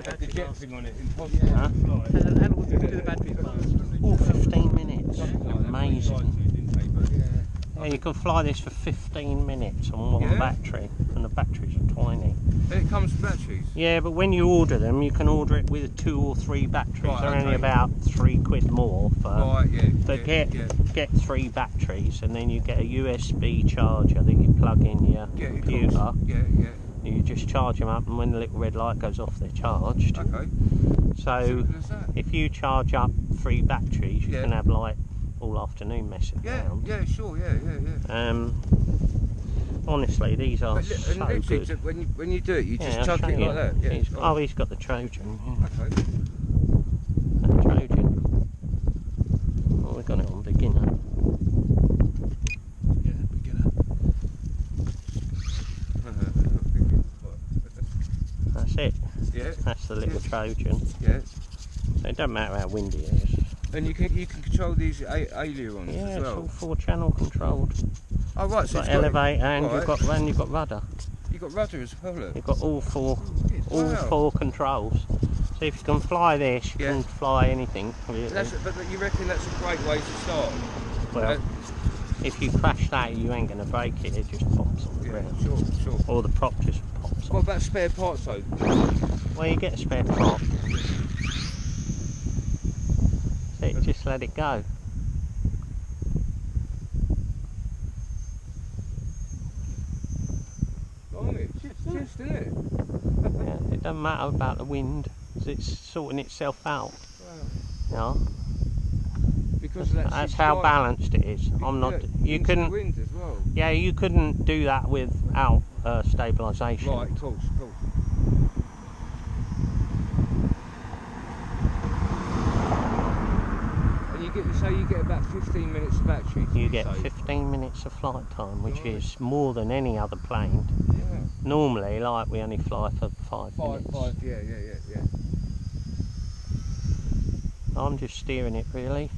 The jet thing on it, impossible to fly. How long do the batteries last? Oh, 15 minutes. Amazing. Yeah, you can fly this for 15 minutes on one battery, and the batteries are tiny. And it comes with batteries? Yeah, but when you order them, you can order it with 2 or 3 batteries. Right, They're only about £3 more for. Right, get 3 batteries, and then you get a USB charger that you plug in your computer. You just charge them up, and when the little red light goes off, they're charged. Okay. So if you charge up 3 batteries, you can have like all afternoon messing around. Yeah, sure, yeah. Honestly, these are so good. When you do it, you just chuck it like that. Yeah, oh, he's got the Trojan. Yeah. Okay. That Trojan. Oh, we got it on beginner. Yeah, beginner. That's it. Yeah. That's the little Trojan. Yeah. So it doesn't matter how windy it is. And you can control these ailerons as well. It's all 4-channel controlled. Oh right, so it's got elevator and you've got rudder. You've got rudder as well. Look. You've got all four controls. So if you can fly this, you can fly anything. Really. But you reckon that's a great way to start? Well, if you crash that, you ain't going to break it. It just pops on the ground. Sure. Or the prop just pops. What about spare parts though? Well, you get a spare prop. So just let it go. Just, isn't it? Yeah, it doesn't matter about the wind, because it's sorting itself out. Wow. Yeah. Because that's how balanced it is. I'm not. You couldn't. Wind as well. Yeah, you couldn't do that without stabilisation. Right, of course. And you get about 15 minutes of battery. You get 15 minutes of flight time, which is more than any other plane. Yeah. Normally, like, we only fly for 5 minutes. Yeah. I'm just steering it really.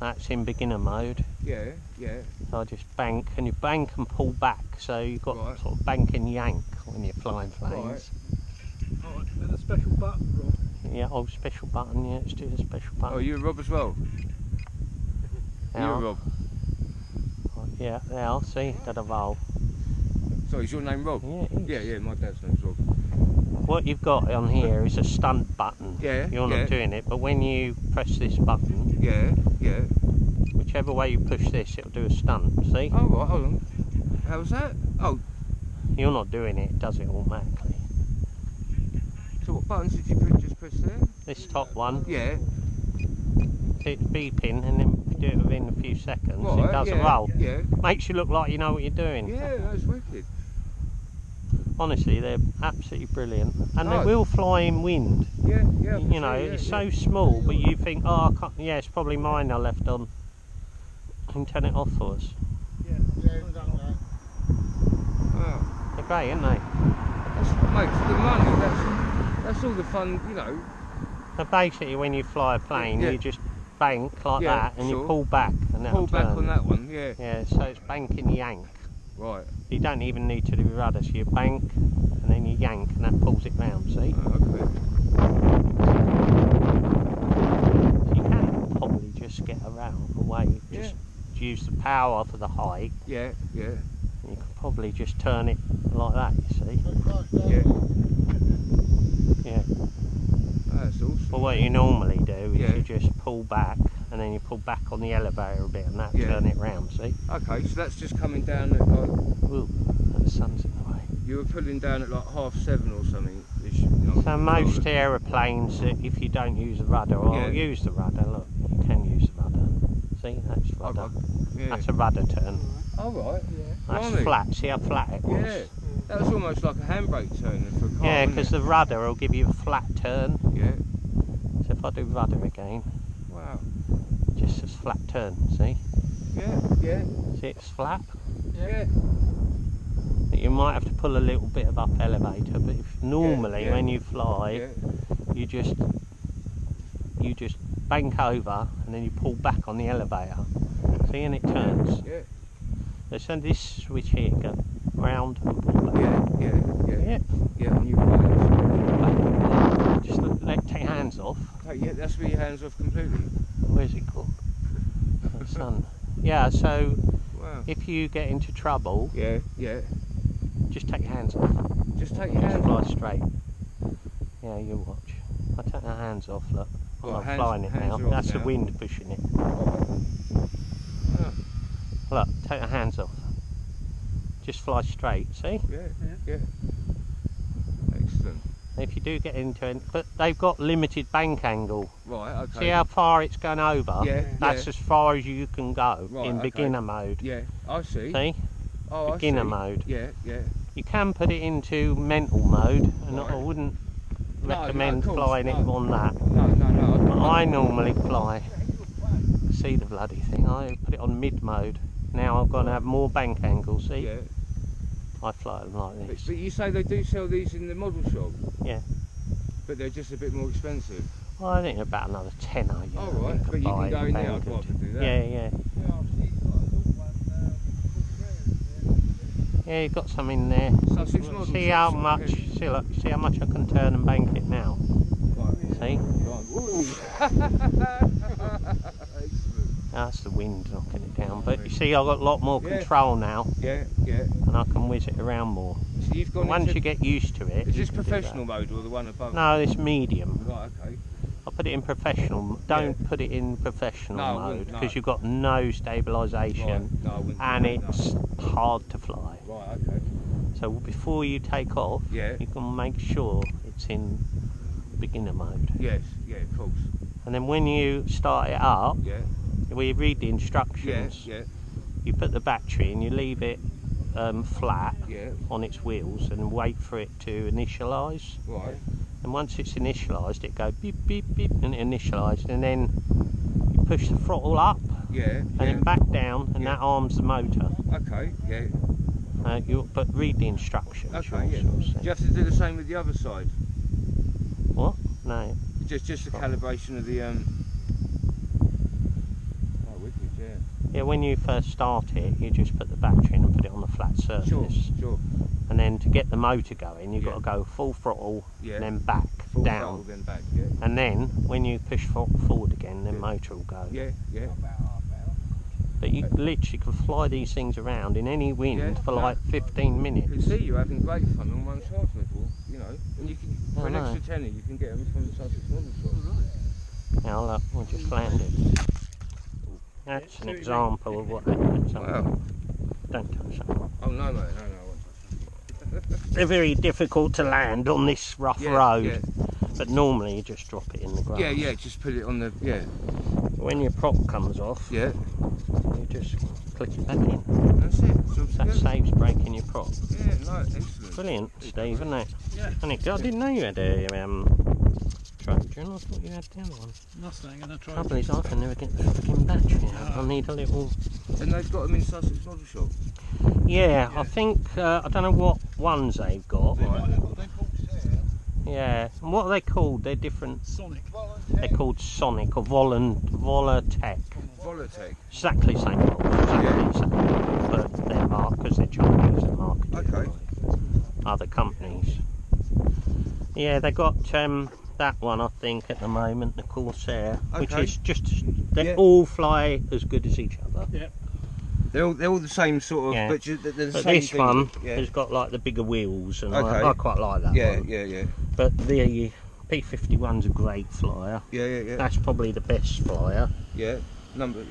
That's in beginner mode. Yeah. So I just bank, and you bank and pull back, so you've got sort of bank and yank when you're flying planes. Right. And a special button, Rob. Yeah, special button, yeah, let's do the special button. Oh, you're Rob as well? You're Rob? Yeah, there, see, got a roll. Sorry, is your name Rob? Yeah, my dad's name's Rob. What you've got on here is a stunt button. Yeah. You're not doing it, but when you press this button, whichever way you push this, it'll do a stunt, see? Oh, right, hold on. How's that? Oh. You're not doing it, it does it automatically. So what buttons did you just press there? This top one. Yeah. It's beeping, and then if you do it within a few seconds, right, it does a roll. Yeah. Makes you look like you know what you're doing. Yeah, that's wicked. Honestly, they're absolutely brilliant, and they will fly in wind. Yeah. You know, it's so small, but you think, oh, I can't, it's probably mine I left on. I can turn it off for us. Yeah, done that. Wow. They're great, aren't they? Mate, for the money, that's all the fun, you know. So basically, when you fly a plane, you just bank like that, and you pull back, and that'll pull back on that one. Yeah, so it's bank and yank. Right. You don't even need to do rudder, so you bank, and then you yank, and that pulls it round, see? Oh, okay. So you can probably just get around away, just use the power for the height. Yeah. You can probably just turn it like that, you see? Yeah. That's awesome. Well, what you normally do is you just pull back, and then you pull back on the elevator a bit, and that turn it round, see? Okay, so that's just coming down at like... Ooh, the sun's in the way. You were pulling down at like 7:30 or something. So most aeroplanes, if you don't use the rudder, or use the rudder, look, you can use the rudder. See, that's rudder. That's a rudder turn. Oh right, That's flat, see how flat it was? Yeah, that was almost like a handbrake turn for a car. Yeah, because the rudder will give you a flat turn. Yeah. So if I do rudder again. Wow. Just a flat turn, see? Yeah. See it's flat? Yeah. You might have to pull a little bit of up elevator, but if normally when you fly, you just bank over and then you pull back on the elevator. See, and it turns. Yeah. So send this switch here, go round and pull back. Yeah, and you that's where your hands off completely. Where's it called? The sun. Yeah, so Wow. if you get into trouble, Yeah. just take your hands off. Just take your Just hands fly off. straight. Yeah, you watch. I take my hands off, look. I'm Right, not hands- flying it hands now. are off That's the now. wind pushing it. Oh, Look, take the hands off. Just fly straight, see? yeah. Excellent. If you do get into it, but they've got limited bank angle. Right, okay. See how far it's gone over? Yeah, That's yeah. as far as you can go Right, in okay. beginner mode. Yeah, I see. See? Oh, Beginner I see. mode. Yeah. You can put it into mental mode, and Right. I wouldn't No, recommend of course, flying it no. on that. No. I normally fly. See the bloody thing? I put it on mid mode. Now I've got to have more bank angle, see? Yeah. I fly them like this. But you say they do sell these in the model shop? Yeah. But they're just a bit more expensive? Well, I think about another tenner. Oh, right. But you can go in there, I'd rather do that. Yeah. Yeah, you've got some in there. Sussex model See shop, how much? See, look, see how much I can turn and bank it now. Right. See? Excellent. That's the wind knocking it down. But you see, I've got a lot more control now, Yeah. and I can whiz it around more. So you've gone Once into... you get used to it. Is you this can do professional mode or the one above? that. No, it's medium. Right, okay. I put it in professional. Don't put it in professional No, I mode wouldn't, no. because you've got no stabilisation, Right. No, I wouldn't do and that, no. it's hard to fly. Right, okay. So before you take off, Yeah. you can make sure it's in beginner mode. Yes, yeah, of course. And then when you start it up, Yeah. we read the instructions. Yeah. You put the battery in, you leave it flat Yeah. on its wheels and wait for it to initialise. Right. And once it's initialised, it goes beep beep beep and initialised, and then you push the throttle up Yeah. and then back down, and that arms the motor. Okay, yeah. But read the instructions. Okay, yeah. you'll Do see. you have to do the same with the other side? What? No. Just the calibration of the Oh, wicked, yeah. Yeah, when you first start it, you just put the battery in and put it on the flat surface. Sure. And then to get the motor going, you've Yeah. got to go full throttle, Yeah. and then back, Full down. throttle, then back, yeah. And then when you push forward again, then Yeah. motor will go. Yeah. But you literally can fly these things around in any wind Yeah, for no. like 15 You minutes. can see you're having great fun on one side level, you know. And you can, for an I know. extra tenner, you can get them from the Sussex model shop. Now look, we just landed. That's an example of what happens. Wow. Don't touch that. Oh, no, mate, no, I won't. They're very difficult to land on this rough Yeah, road, yeah. but normally you just drop it in the grass. Yeah, just put it on the, When your prop comes off, yeah. you just click it back in. That's it. Job's That good. saves breaking your prop. Yeah, no, excellent. Brilliant, Steve, isn't it? Yeah. And I didn't know you had a Trojan. I thought you had the other one. Mustang and a Trouble trojan. is, I can never get the fucking battery out. I need a little. And they've got them in Sussex model shop. Yeah, I think I don't know what ones they've got. Yeah, and what are they called? They're different. Sonic. They're called Sonic or Volatech. Volatech. Exactly same model. Exactly the same. But they're because they're Chinese and marketed Okay. by other companies. Yeah, they got that one I think at the moment, the Corsair, which Okay. is just they Yeah. all fly as good as each other. Yeah. They're all the same sort of, Yeah. but they're the But same this thing. one Yeah. has got like the bigger wheels, and Okay. I quite like that Yeah, one. yeah. But the P51's a great flyer. Yeah. That's probably the best flyer. Yeah. Number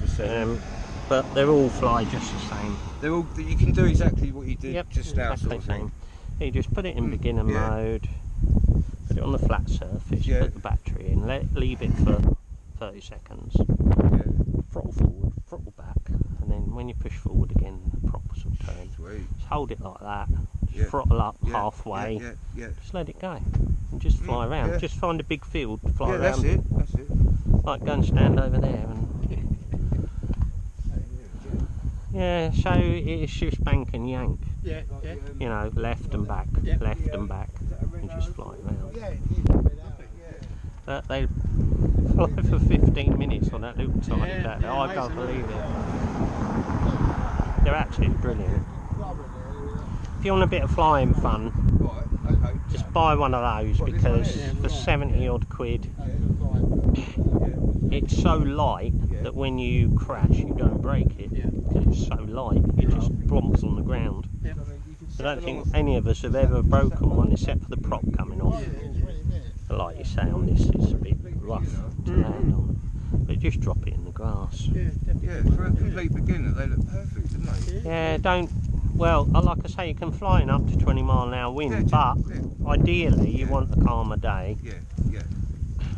7. But they're all fly just the same. They're all. You can do exactly what you did Yep, just now, exactly sort of the thing. same. You just put it in beginner yeah. mode, put it on the flat surface, Yeah. put the battery in, leave it for 30 seconds, Yeah. throttle forward, throttle back, and then when you push forward again, the props will turn. Sweet. Just hold it like that, just Yeah. throttle up Yeah. halfway, Yeah. just let it go, and just fly around. yeah. Just find a big field to fly Yeah, around. that's it. Like go and stand over there and yeah, so it's just bank and yank, Yeah. you know, left and back, Yeah. left and back, and just fly around. But they fly for 15 minutes on that little tiny Yeah, bat. yeah, I can't amazing, believe it. They're absolutely brilliant. If you want a bit of flying fun, Right. Okay. Just buy one of those What, this one because is? for 70 odd quid, it's so light that when you crash you don't break it. Yeah. Because it's so light, it just plumps on the ground. Yeah. I don't think any of us have ever broken one except for the prop coming off. But like you say, on this it's a bit rough to land on. But just drop it in the grass. Yeah, definitely. Yeah, for a complete beginner, they look perfect, don't they? Yeah, don't. Well, like I say, you can fly in up to 20 mile an hour wind, but ideally you want a calmer day. Yeah, yeah.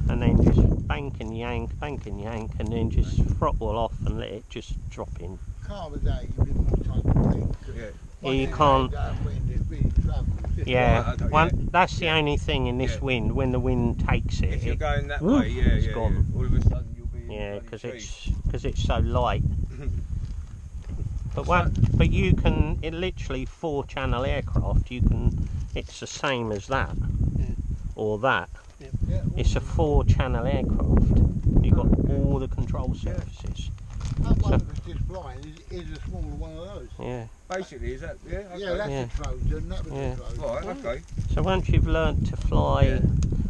And then just bank and yank, and then just throttle off and let it just drop in. Calmer day, you didn't want time to think. Yeah. You can't. Wind, it really travels. Yeah, Right, that's the only thing in this wind. When the wind takes it, If you're going that woof, way, it's yeah, gone. all of a sudden you'll be in Yeah, the bloody because it's so light. But you can, it literally 4-channel aircraft. You can, it's the same as that or that. Yeah, It's a 4-channel aircraft. You've got all the control surfaces. that one that was just flying is a smaller one of those. Yeah. Basically, is that, yeah? Okay. Yeah, that's a Trojan, that was a Trojan. Right, okay. So once you've learnt to fly,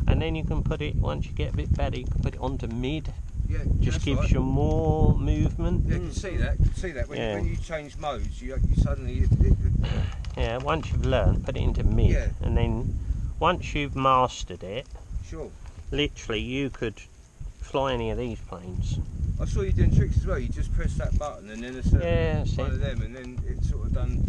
and then you can put it, once you get a bit better, you can put it onto mid. Yeah, Just that's gives right. you more movement. Yeah, you can see that. When you change modes, you suddenly Yeah, once you've learnt, put it into mid, Yeah. and then once you've mastered it, sure. literally you could fly any of these planes. I saw you doing tricks as well. You just press that button and then it's That's one it. of them, and then it's sort of done.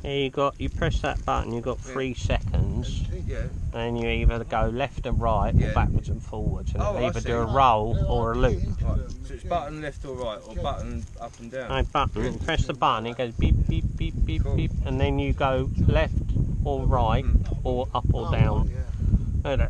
Yeah, you press that button, you've got 3 seconds, Yeah. and you either go left and right or backwards and forwards, and Oh, it'll I either see. do a roll or a loop. Right. So it's button left or right, or button up and down. No button, press the button, it goes beep beep beep beep Cool. beep, and then you go left or right or up or down. Yeah.